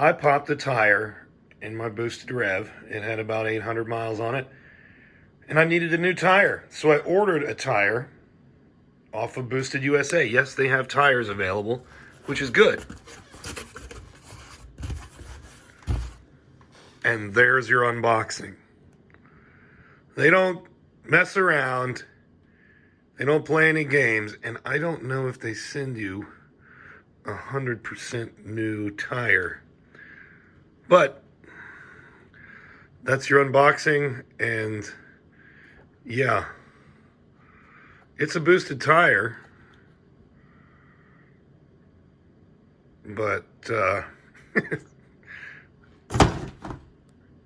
I popped the tire in my Boosted Rev. It had about 800 miles on it, and I needed a new tire. So I ordered a tire off of Boosted USA. Yes, they have tires available, which is good. And there's your unboxing. They don't mess around. They don't play any games. And I don't know if they send you 100% new tire. But that's your unboxing. And yeah, it's a boosted tire. But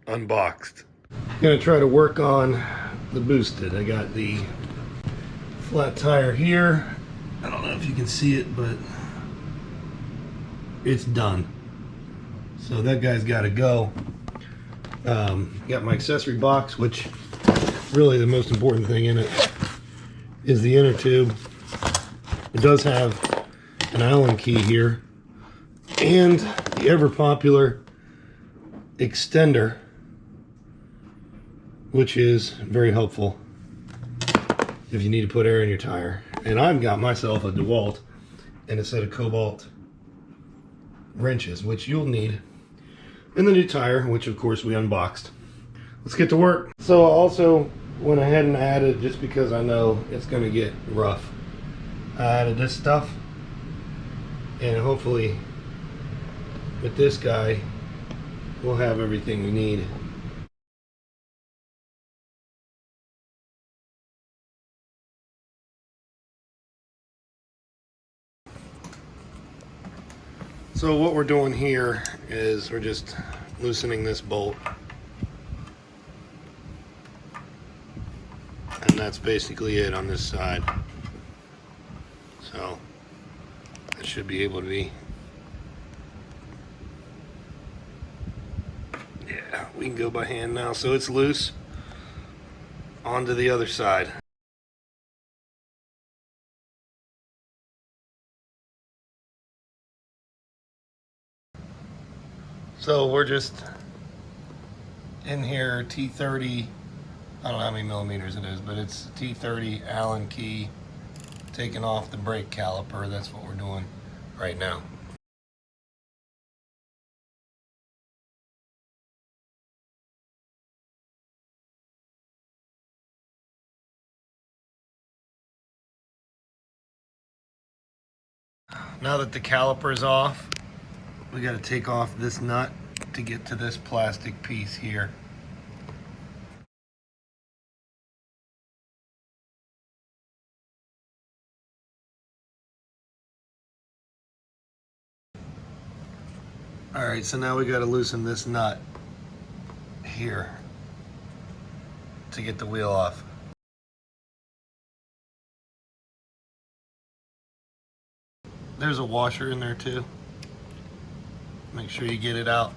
unboxed. Gonna try to work on the boosted. I got the flat tire here. I don't know if you can see it, but it's done. So that guy's got to go. Got my accessory box, which really the most important thing in it is the inner tube. It does have an Allen key here and the ever popular extender, which is very helpful if you need to put air in your tire. And I've got myself a DeWalt and a set of Cobalt wrenches, which you'll need in the new tire, which of course we unboxed. Let's get to work. So I also went ahead and added, just because I know it's going to get rough, I added this stuff, and hopefully with this guy we'll have everything we need. So what we're doing here is we're just loosening this bolt, and that's basically it on this side. So it should be able to be, yeah, we can go by hand now. So it's loose. On to the other side. So we're just in here, T30, I don't know how many millimeters it is, but it's T30 Allen key, taking off the brake caliper. That's what we're doing right now. Now that the caliper is off, we got to take off this nut to get to this plastic piece here. All right, so now we got to loosen this nut here to get the wheel off. There's a washer in there too. Make sure you get it out.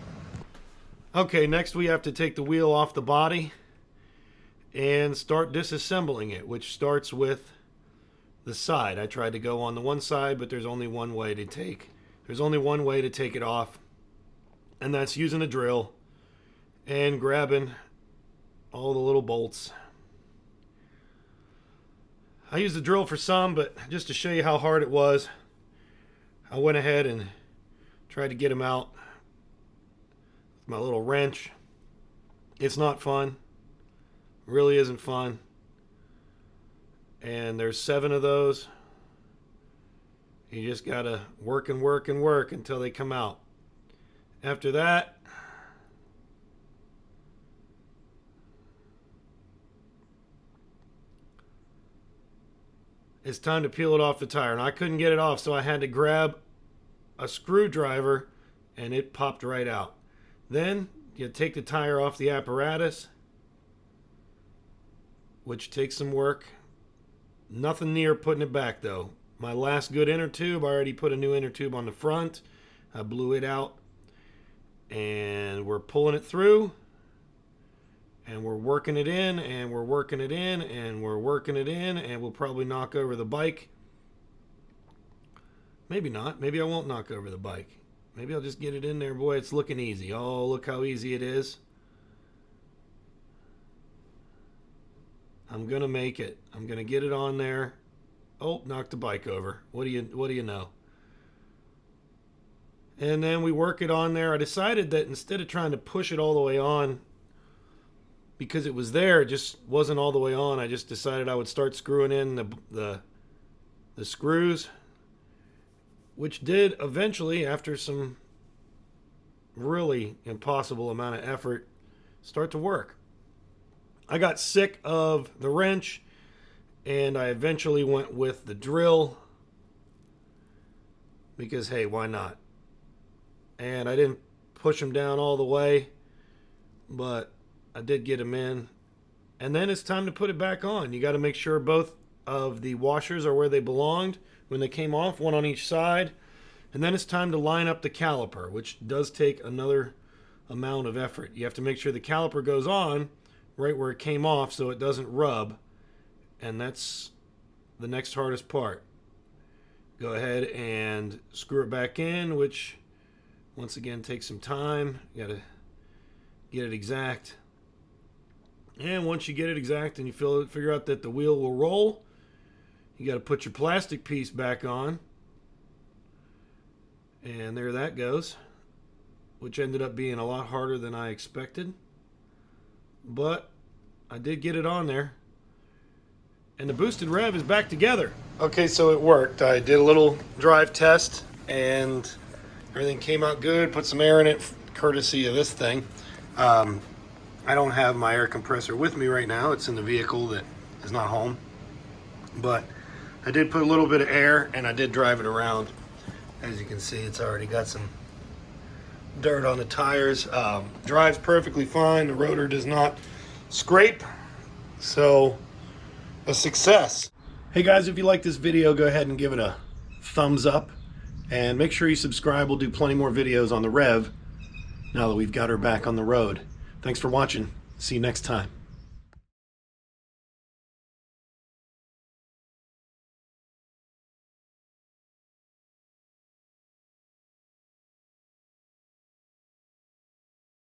Okay, next we have to take the wheel off the body and start disassembling it, which starts with the side. I tried to go on the one side, but there's only one way to take it off, and that's using a drill and grabbing all the little bolts. I used the drill for some, but just to show you how hard it was, I went ahead and tried to get them out with my little wrench. It's not fun. It really isn't fun. And there's 7 of those. You just gotta work and work and work until they come out. After that, it's time to peel it off the tire. And I couldn't get it off, so I had to grab a screwdriver and it popped right out. Then you take the tire off the apparatus, which takes some work. Nothing near putting it back though. My last good inner tube, I already put a new inner tube on the front. I blew it out, and we're pulling it through, and we're working it in, and we're working it in, and we're working it in, and we'll probably knock over the bike. Maybe not. Maybe I won't knock over the bike. Maybe I'll just get it in there. Boy, it's looking easy. Oh, look how easy it is. I'm gonna make it. I'm gonna get it on there. Oh, knocked the bike over. What do you know? And then we work it on there. I decided that instead of trying to push it all the way on, because it was there, it just wasn't all the way on. I just decided I would start screwing in the screws, which did eventually, after some really impossible amount of effort, start to work. I got sick of the wrench, and I eventually went with the drill because, hey, why not? And I didn't push them down all the way, but I did get them in. And then it's time to put it back on. You got to make sure both of the washers are where they belonged when they came off, one on each side. And then it's time to line up the caliper, which does take another amount of effort. You have to make sure the caliper goes on right where it came off so it doesn't rub. And that's the next hardest part. Go ahead and screw it back in, which once again takes some time. You got to get it exact. And once you get it exact and you figure out that the wheel will roll, you got to put your plastic piece back on. And there that goes, which ended up being a lot harder than I expected. But I did get it on there. And the Boosted Rev is back together. Okay, so it worked. I did a little drive test and everything came out good. Put some air in it, courtesy of this thing. I don't have my air compressor with me right now. It's in the vehicle that is not home. But I did put a little bit of air and I did drive it around. As you can see, it's already got some dirt on the tires. Drives perfectly fine. The rotor does not scrape. So, a success. Hey guys, if you like this video, go ahead and give it a thumbs up. And make sure you subscribe. We'll do plenty more videos on the Rev now that we've got her back on the road. Thanks for watching. See you next time.